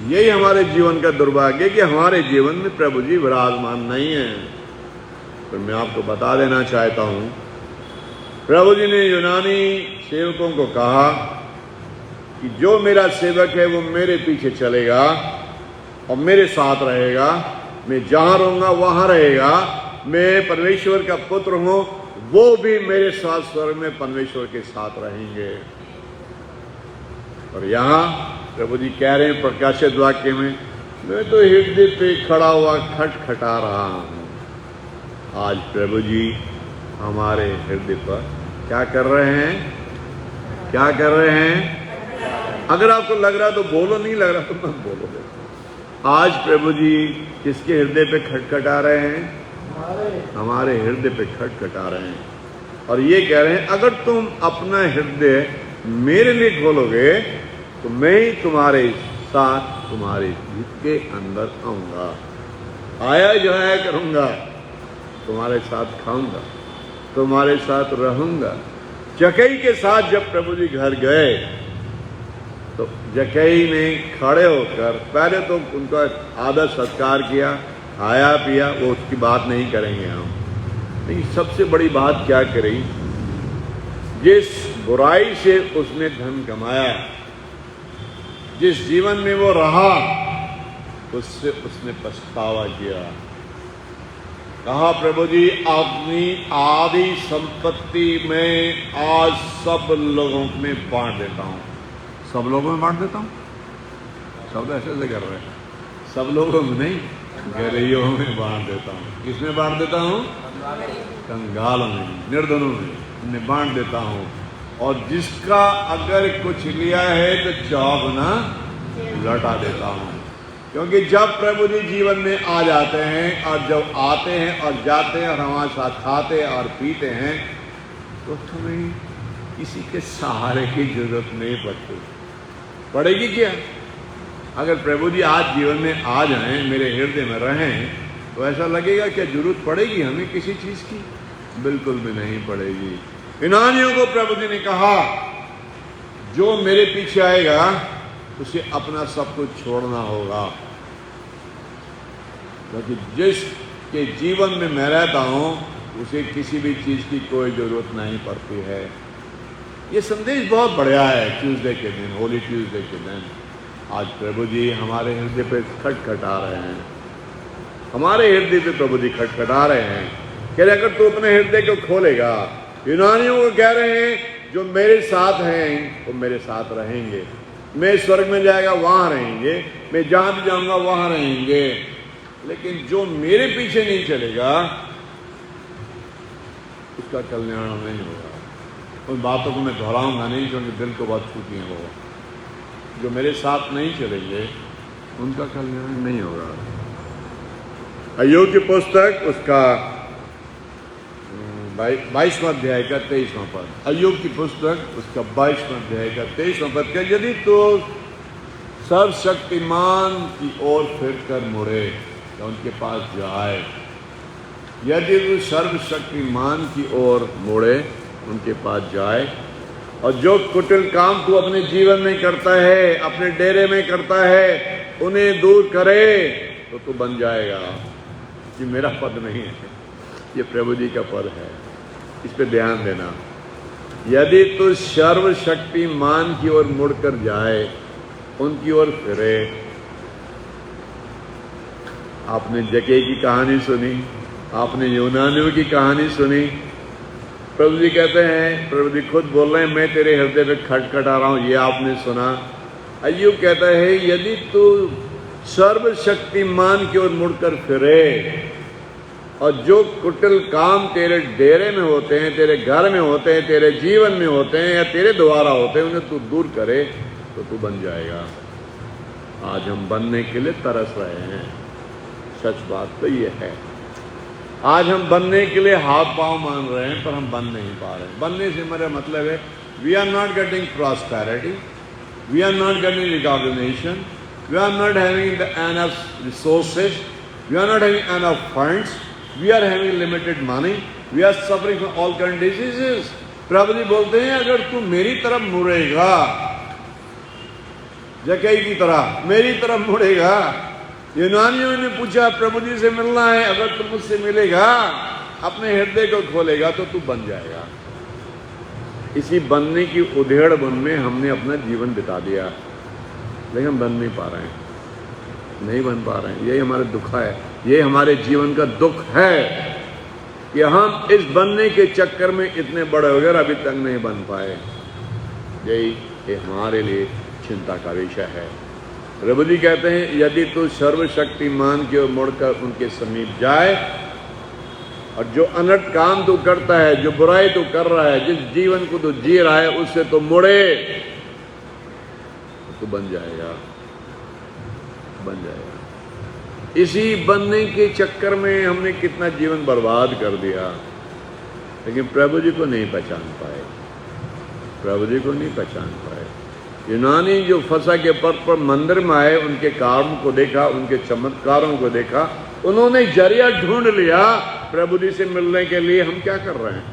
यही हमारे जीवन का दुर्भाग्य कि हमारे जीवन में प्रभु जी विराजमान नहीं है। तो मैं आपको बता देना चाहता हूं, प्रभु जी ने यूनानी सेवकों को कहा कि जो मेरा सेवक है वो मेरे पीछे चलेगा और मेरे साथ रहेगा, मैं जहां रहूंगा वहां रहेगा, मैं परमेश्वर का पुत्र हूं, वो भी मेरे साथ स्वर्ग में परमेश्वर के साथ रहेंगे। और यहां प्रभु जी कह रहे हैं प्रकाशित वाक्य में, मैं तो हृदय पे खड़ा हुआ खटखटा रहा हूं। आज प्रभु जी हमारे हृदय पर क्या कर रहे हैं, क्या कर रहे हैं? अगर आपको लग रहा तो बोलो, नहीं लग रहा तो मत बोलो। आज प्रभु जी किसके हृदय पे खटखटा रहे हैं? हमारे हृदय पे खटखटा रहे हैं और ये कह रहे हैं, अगर तुम अपना हृदय मेरे लिए खोलोगे तो मैं ही तुम्हारे साथ तुम्हारे हित के अंदर आऊंगा, आया जाया करूंगा, तुम्हारे साथ खाऊंगा, तुम्हारे साथ रहूंगा। जक्कई के साथ जब प्रभु जी घर गए तो जक्कई ने खड़े होकर पहले तो उनका आदर सत्कार किया, खाया पिया, वो उसकी बात नहीं करेंगे हम। लेकिन सबसे बड़ी बात क्या करी, जिस बुराई से उसने धन कमाया, जिस जीवन में वो रहा, उससे उसने पछतावा किया। कहा प्रभु जी अपनी आधी संपत्ति में आज सब लोगों में बांट देता हूं। सब लोगों में बांट देता हूं, सब ऐसे कर रहे हैं, सब लोगों में नहीं, गरीबों में बांट देता हूं। किसमें बांट देता हूं? कंगालों में, निर्धनों में, इन्हें बांट देता हूं। और जिसका अगर कुछ लिया है तो चौगुना लौटा देता हूं। क्योंकि जब प्रभु जी जीवन में आ जाते हैं और जब आते हैं और जाते हैं और हमारे साथ खाते और पीते हैं तो तुम्हें किसी के सहारे की जरूरत नहीं पड़ेगी क्या? अगर प्रभु जी आज जीवन में आ जाएं, मेरे हृदय में रहें, तो ऐसा लगेगा क्या जरूरत पड़ेगी हमें किसी चीज की? बिल्कुल भी नहीं पड़ेगी। यूनानियों को प्रभु जी ने कहा, जो मेरे पीछे आएगा उसे अपना सब कुछ छोड़ना होगा, क्योंकि जिसके जीवन में मैं रहता हूं उसे किसी भी चीज की कोई जरूरत नहीं पड़ती है। ये संदेश बहुत बढ़िया है। ट्यूसडे के दिन, होली ट्यूसडे के दिन आज प्रभु जी हमारे हृदय पे खटखटा रहे हैं, हमारे हृदय पे प्रभु जी खटखटा रहे हैं। कह रहे अगर तू अपने हृदय को खोलेगा, यूनानियों को कह रहे हैं जो मेरे साथ हैं वो मेरे साथ रहेंगे, मैं स्वर्ग में जाएगा वहां रहेंगे, मैं जहां भी जाऊंगा वहां रहेंगे। लेकिन जो मेरे पीछे नहीं चलेगा उसका कल्याण नहीं होगा। उन बातों को मैं दोहराऊंगा नहीं क्योंकि दिल को बहुत छूती हैं वो। जो मेरे साथ नहीं चलेंगे उनका कल्याण नहीं होगा। अय्यूब की पुस्तक उसका 22वां अध्याय का 23वां पद, अय्यूब की पुस्तक उसका 22वां अध्याय का 23वां पद का, यदि तो सर्वशक्तिमान की ओर फिर कर मुड़े तो उनके पास जाए, यदि तो सर्वशक्तिमान की ओर मुड़े उनके पास जाए, और जो कुटिल काम तू अपने जीवन में करता है, अपने डेरे में करता है, उन्हें दूर करे तो तू बन जाएगा। ये मेरा पद नहीं है, ये प्रभु जी का पद है, इस पे ध्यान देना। यदि तू सर्वशक्तिमान की ओर मुड़कर जाए, उनकी ओर फिरे। आपने जक्कई की कहानी सुनी, आपने यूनानियों की कहानी सुनी। प्रभु जी कहते हैं, प्रभु जी खुद बोल रहे हैं, मैं तेरे हृदय पे खटखटा रहा हूं, ये आपने सुना। अय्यूब कहता है, यदि तू सर्वशक्तिमान की ओर मुड़कर फिरे और जो कुटिल काम तेरे डेरे में होते हैं, तेरे घर में होते हैं, तेरे जीवन में होते हैं या तेरे द्वारा होते हैं, उन्हें तू दूर करे तो तू बन जाएगा। आज हम बनने के लिए तरस रहे हैं, सच बात तो ये है। आज हम बनने के लिए हाथ पांव मान रहे हैं, पर हम बन नहीं पा रहे हैं। बनने से मेरा मतलब है, we are not getting prosperity, we are not getting recognition, we are not having the enough resources, we are not having enough funds, we are having limited money, we are suffering from all kind diseases. प्रभु जी बोलते हैं, अगर तू मेरी तरफ मुड़ेगा, जकई की तरह मेरी तरफ मुड़ेगा। यूनानियों ने पूछा, प्रभु जी से मिलना है, अगर तू मुझसे मिलेगा, अपने हृदय को खोलेगा, तो तू बन जाएगा। इसी बनने की उधेड़-बुन में हमने अपना जीवन बिता दिया, लेकिन हम बन नहीं पा रहे हैं, नहीं बन पा रहे हैं। यही हमारा दुख है, ये हमारे जीवन का दुख है कि हम इस बनने के चक्कर में इतने बड़े हो गए, अभी तक नहीं बन पाए। यही हमारे लिए चिंता का विषय है। प्रभु जी कहते हैं, यदि तू सर्वशक्तिमान की ओर मुड़कर उनके समीप जाए, और जो अनर्थ काम तू करता है, जो बुराई तू कर रहा है, जिस जीवन को तू जी रहा है, उससे तो मुड़े, तो बन जाएगा, बन जाएगा। इसी बनने के चक्कर में हमने कितना जीवन बर्बाद कर दिया, लेकिन प्रभु जी को नहीं पहचान पाए, प्रभु जी को नहीं पहचान पाए। यूनानी जो फंसा के पद पर मंदिर में आए, उनके काम को देखा, उनके चमत्कारों को देखा, उन्होंने जरिया ढूंढ लिया प्रभु जी से मिलने के लिए। हम क्या कर रहे हैं?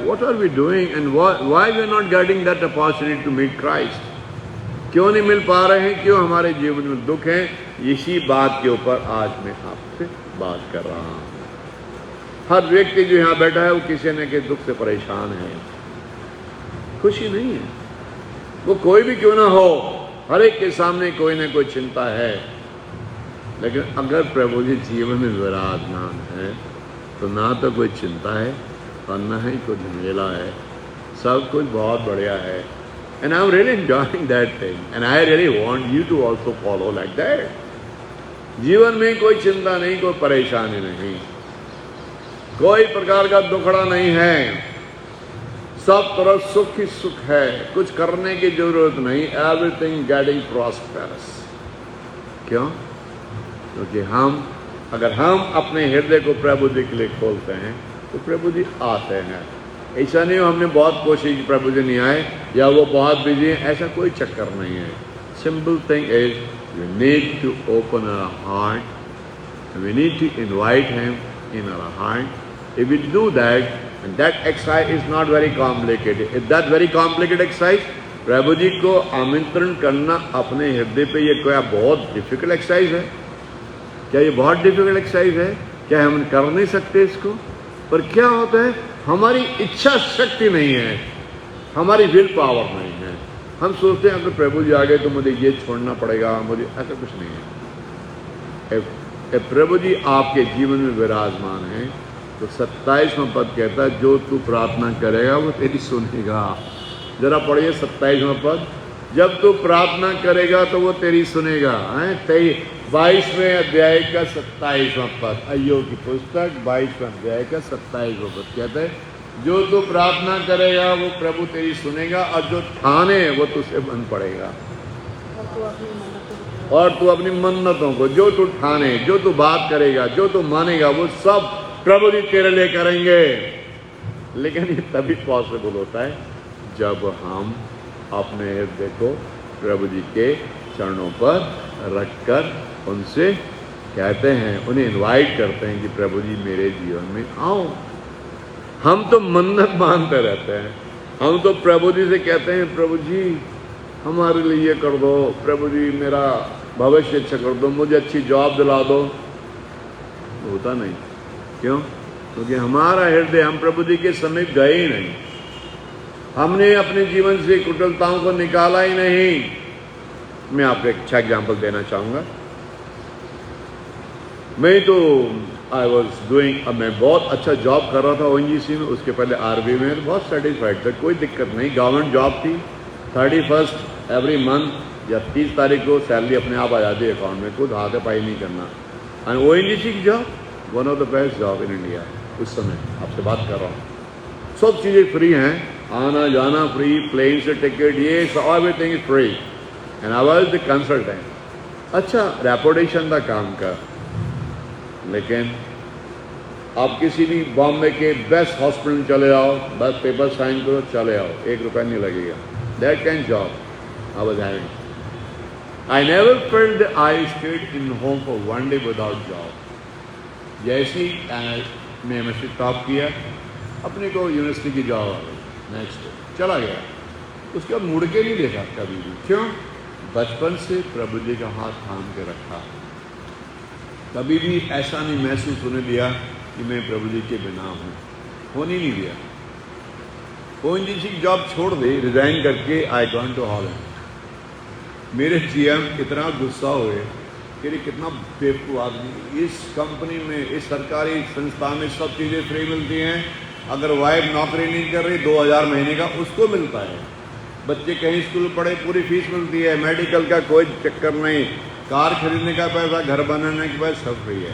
What are we doing and why we are not getting that opportunity to meet Christ? क्यों नहीं मिल पा रहे हैं? क्यों हमारे जीवन में दुख है? इसी बात के ऊपर आज मैं आपसे बात कर रहा हूँ। हर व्यक्ति जो यहाँ बैठा है, वो किसी न किसी दुख से परेशान है, खुशी नहीं है। वो कोई भी क्यों ना हो, हर एक के सामने कोई ना कोई चिंता है। लेकिन अगर प्रभु जी जीवन में विराजमान है, तो ना तो कोई चिंता है और ना ही कोई झमेला है, सब कुछ बहुत बढ़िया है। And I'm really enjoying that thing, and I really want you to also follow like that. जीवन में कोई चिंता नहीं, कोई परेशानी नहीं, कोई प्रकार का दुखड़ा नहीं है, सब तरफ सुख ही सुख है, कुछ करने की जरूरत नहीं। Everything getting prosperous। क्यों? क्योंकि अगर हम अपने हृदय को प्रभु जी के लिए खोलते हैं, तो प्रभु जी आते हैं। ऐसा नहीं हो हमने बहुत कोशिश की, प्रभु जी नहीं आए, या वो बहुत बिजी हैं, ऐसा कोई चक्कर नहीं है। Simple thing is, we need to open our heart, we need to invite him in our heart. If we do that, and that exercise is not very complicated. If that very complicated exercise, प्रभु जी को आमंत्रण करना अपने हृदय पे, ये क्या बहुत डिफिकल्ट एक्सरसाइज है? क्या ये बहुत डिफिकल्ट एक्सरसाइज है? क्या हम कर नहीं सकते इसको? पर क्या होता है, हमारी इच्छा शक्ति नहीं है, हमारी विल पावर नहीं है। हम सोचते हैं अगर प्रभु जी आ गए तो मुझे ये छोड़ना पड़ेगा, मुझे, ऐसा कुछ नहीं है। प्रभु जी आपके जीवन में विराजमान है, तो 27वां पद कहता है, जो तू प्रार्थना करेगा वो तेरी सुनेगा। जरा पढ़िए 27वां पद, जब तू प्रार्थना करेगा तो वो तेरी सुनेगा। 22वें अध्याय का 27वां पद, अय्योब की पुस्तक 22वें अध्याय का 27वां पद कहता है, जो तू प्रार्थना करेगा वो प्रभु तेरी सुनेगा, और जो ठाने वो तुझसे बन पड़ेगा। और तू अपनी मन्नतों को, जो तू ठाने, जो तू बात करेगा, जो तू मानेगा, वो सब प्रभु जी तेरे लिए करेंगे। लेकिन ये तभी पॉसिबल होता है जब हम अपने हृदय को प्रभु जी के चरणों पर रखकर उनसे कहते हैं, उन्हें इनवाइट करते हैं कि प्रभु जी मेरे जीवन में आओ। हम तो मन्नत मानते रहते हैं, हम तो प्रभु जी से कहते हैं, प्रभु जी हमारे लिए ये कर दो, प्रभु जी मेरा भविष्य अच्छा कर दो, मुझे अच्छी जॉब दिला दो। होता नहीं। क्यों? क्योंकि हमारा हृदय, हम प्रभु जी के समीप गए ही नहीं, हमने अपने जीवन से कुटिलताओं को निकाला ही नहीं। मैं आपको एक अच्छा एग्जाम्पल देना चाहूँगा। मैं तो मैं बहुत अच्छा जॉब कर रहा था ONGC में, उसके पहले RB में, तो बहुत सेटिस्फाइड था, कोई दिक्कत नहीं। गवर्नमेंट जॉब थी, 31 एवरी मंथ या 30 तारीख को सैलरी अपने आप आ जाती है अकाउंट में, खुद हाथ पाई नहीं करना। एंड ONGC की job one of the best job in India उस समय, आपसे बात कर रहा हूँ। सब चीज़ें फ्री हैं, आना जाना फ्री, प्लेन से टिकट, ये everything is free. And I was the consultant. अच्छा रेपुटेशन का काम कर, लेकिन आप किसी भी बॉम्बे के बेस्ट हॉस्पिटल चले आओ, बस पेपर साइन करो, चले आओ, 1 रुपया नहीं लगेगा। That can job I was having. I never felt that I stayed in home for 1 day without job. जैसे ही मैं एमएससी टॉप किया, अपने को यूनिवर्सिटी की जॉब आ गई, नेक्स्ट चला गया, उसके बाद मुड़ के नहीं देखा कभी भी। क्यों? बचपन से प्रभु जी का हाथ थाम के रखा, कभी भी ऐसा नहीं महसूस होने दिया कि मैं प्रभु जी के बिना हूँ, होने नहीं दिया। कोई किसी की जॉब छोड़ दे, रिजाइन करके आई गॉन टू हॉलैंड। मेरे जीएम इतना गुस्सा हुए कि ये कितना बेवकूफ़ आदमी, इस कंपनी में, इस सरकारी संस्था में सब चीज़ें फ्री मिलती हैं, अगर वाइफ नौकरी नहीं कर रही 2000 महीने का उसको मिलता है, बच्चे कहीं स्कूल पढ़े पूरी फीस मिलती है, मेडिकल का कोई चक्कर नहीं, कार खरीदने का पैसा, घर बनाने के पैसा सब फ्री है।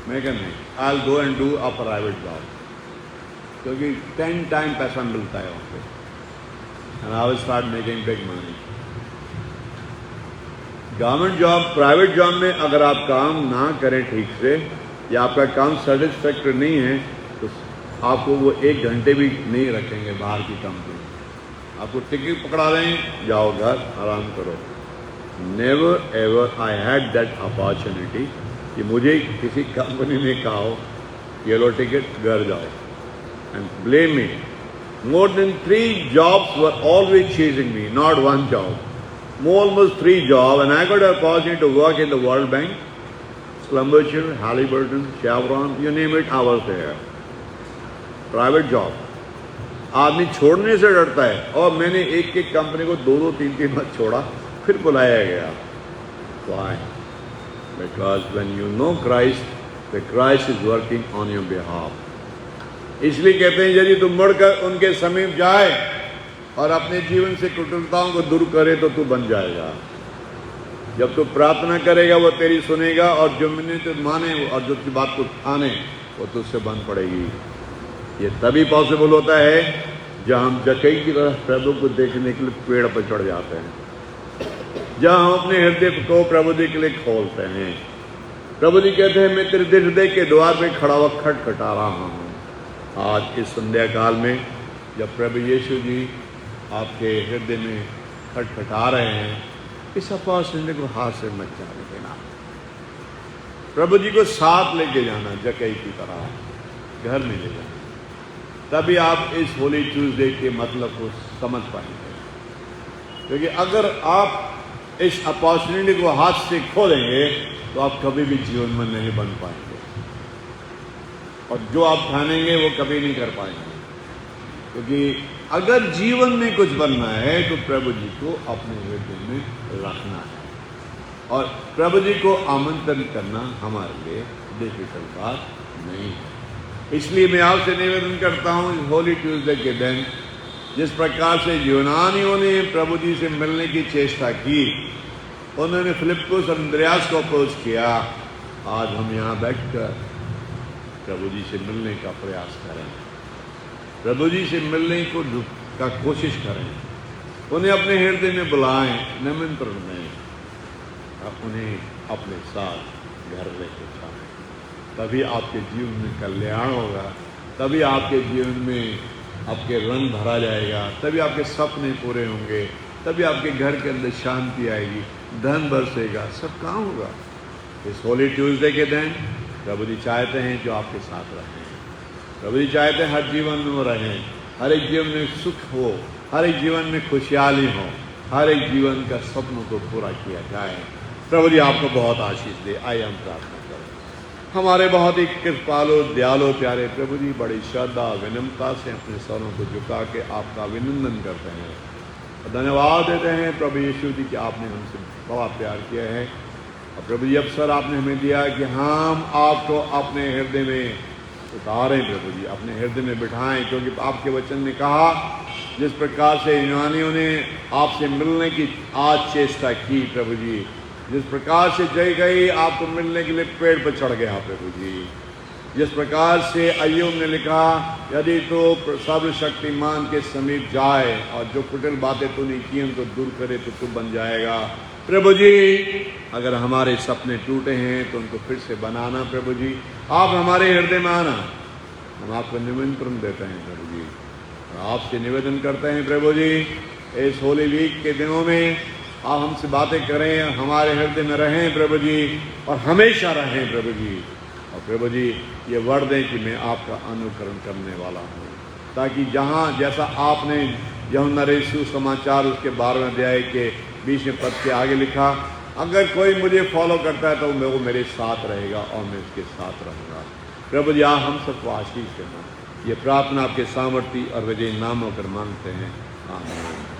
मैं क्या नहीं, I will go and do a private job, क्योंकि 10 टाइम पैसा मिलता है वहाँ पे, and I will start making big money. Government job, private job में अगर आप काम ना करें ठीक से, या आपका काम सेटिस्फैक्टरी नहीं है, तो आपको वो 1 घंटे भी नहीं रखेंगे बाहर की कंपनी। आपको टिकट पकड़ा दें, जाओ घर आराम करो। Never ever I had that opportunity कि मुझे किसी कंपनी में कहा हो ये लो टिकट, घर जाओ, and blame me. More than 3 jobs were always chasing me, not 1 job, almost 3 jobs, and I got an opportunity to work in the World Bank, Schlumberger, Halliburton, Chevron, you name it, I was there. Private job आदमी छोड़ने से डरता है, और मैंने एक कंपनी को 2-2, 3-3 मत छोड़ा, फिर बुलाया गया। Why? Because when you know Christ, the Christ is working on your behalf. इसलिए कहते हैं यदि तुम मुड़कर उनके समीप जाए और अपने जीवन से कुटिलताओं को दूर करे तो तू बन जाएगा। जब तू प्रार्थना करेगा वो तेरी सुनेगा, और जो मैंने तो माने और जो की बात को ठाने वो तुझसे बन पड़ेगी। ये तभी पॉसिबल होता है जब हम जकई की तरह प्रभु को देखने के लिए पेड़ पर चढ़ जाते हैं, जब हम अपने हृदय को प्रभु जी के लिए खोलते हैं। प्रभु जी कहते हैं मैं तेरे हृदय के द्वार पे खड़ा हुआ खटखटा रहा हूँ। आज इस संध्या काल में जब प्रभु यीशु जी आपके हृदय में खटखटा रहे हैं, इस अपॉर्चुनिटी को हाथ से मत जाने देना। प्रभु जी को साथ लेके जाना, जकई की तरह घर में ले जाना, तभी आप इस होली ट्यूसडे के मतलब को समझ पाएंगे। क्योंकि अगर आप इस अपॉर्चुनिटी को हाथ से खो देंगे तो आप कभी भी जीवन में नहीं बन पाएंगे, और जो आप ठानेंगे वो कभी नहीं कर पाएंगे। क्योंकि अगर जीवन में कुछ बनना है तो प्रभु जी को अपने हृदय में रखना है, और प्रभु जी को आमंत्रण करना हमारे लिए डिफिकल्ट बात नहीं है। इसलिए मैं आपसे निवेदन करता हूँ इस होली ट्यूसडे के दिन, जिस प्रकार से यूनानियों ने प्रभु जी से मिलने की चेष्टा की, उन्होंने फिलिप्पुस और अंद्रयास को अप्रोच किया, आज हम यहाँ बैठकर प्रभु जी से मिलने का प्रयास करें, प्रभु जी से मिलने का कोशिश करें, उन्हें अपने हृदय में बुलाएं, निमंत्रण दें, उन्हें अपने साथ घर लेके जाएं। तभी आपके जीवन में कल्याण होगा, तभी आपके जीवन में आपके रंग भरा जाएगा, तभी आपके सपने पूरे होंगे, तभी आपके घर के अंदर शांति आएगी, धन बरसेगा, सब काम होगा। इस होली ट्यूसडे के दिन प्रभु जी चाहते हैं जो आपके साथ रहें। प्रभु जी चाहते हैं हर जीवन में वो रहें, हर एक जीवन में सुख हो, हर एक जीवन में खुशहाली हो, हर एक जीवन का सपनों को पूरा किया जाए। प्रभु जी आपको बहुत आशीष दे। आइए हम प्रार्थना करें। हमारे बहुत ही कृपालु दयालु प्यारे प्रभु जी, बड़ी श्रद्धा विनम्रता से अपने सरों को झुका के आपका अभिनंदन करते हैं, धन्यवाद देते हैं प्रभु यीशु जी कि आपने हमसे बड़ा प्यार किया है। और प्रभु जी अवसर आपने हमें दिया कि हम आपको अपने हृदय में उतारें, प्रभु जी अपने हृदय में बिठाएं, क्योंकि आपके वचन ने कहा जिस प्रकार से यूनानियों ने आपसे मिलने की आज चेष्टा की, प्रभु जी जिस प्रकार से जय गई आपको मिलने के लिए पेड़ पर चढ़ गया प्रभु जी, जिस प्रकार से अय्यूब ने लिखा यदि तो सर्वशक्तिमान के समीप जाए और जो कुटिल बातें तूने की उनको दूर करे तो तू बन जाएगा। प्रभु जी अगर हमारे सपने टूटे हैं तो उनको फिर से बनाना प्रभु जी। आप हमारे हृदय में आना, हम आपको निमंत्रण देते हैं प्रभु जी। आपसे निवेदन करते हैं प्रभु जी, इस होली वीक के दिनों में आप हमसे बातें करें, हमारे हृदय में रहें प्रभु जी, और हमेशा रहें प्रभु जी। और प्रभु जी ये वर दें कि मैं आपका अनुकरण करने वाला हूँ, ताकि जहाँ जैसा आपने यूहन्ना रसूल समाचार उसके 12वें अध्याय के 20वें पद के आगे लिखा, अगर कोई मुझे फॉलो करता है तो वो मेरे साथ रहेगा और मैं उसके साथ रहूँगा। प्रभु जी आप हम सबको आशीष देना। ये प्रार्थना आपके सामर्थ्य और विजय नाम होकर मांगते हैं, आमीन।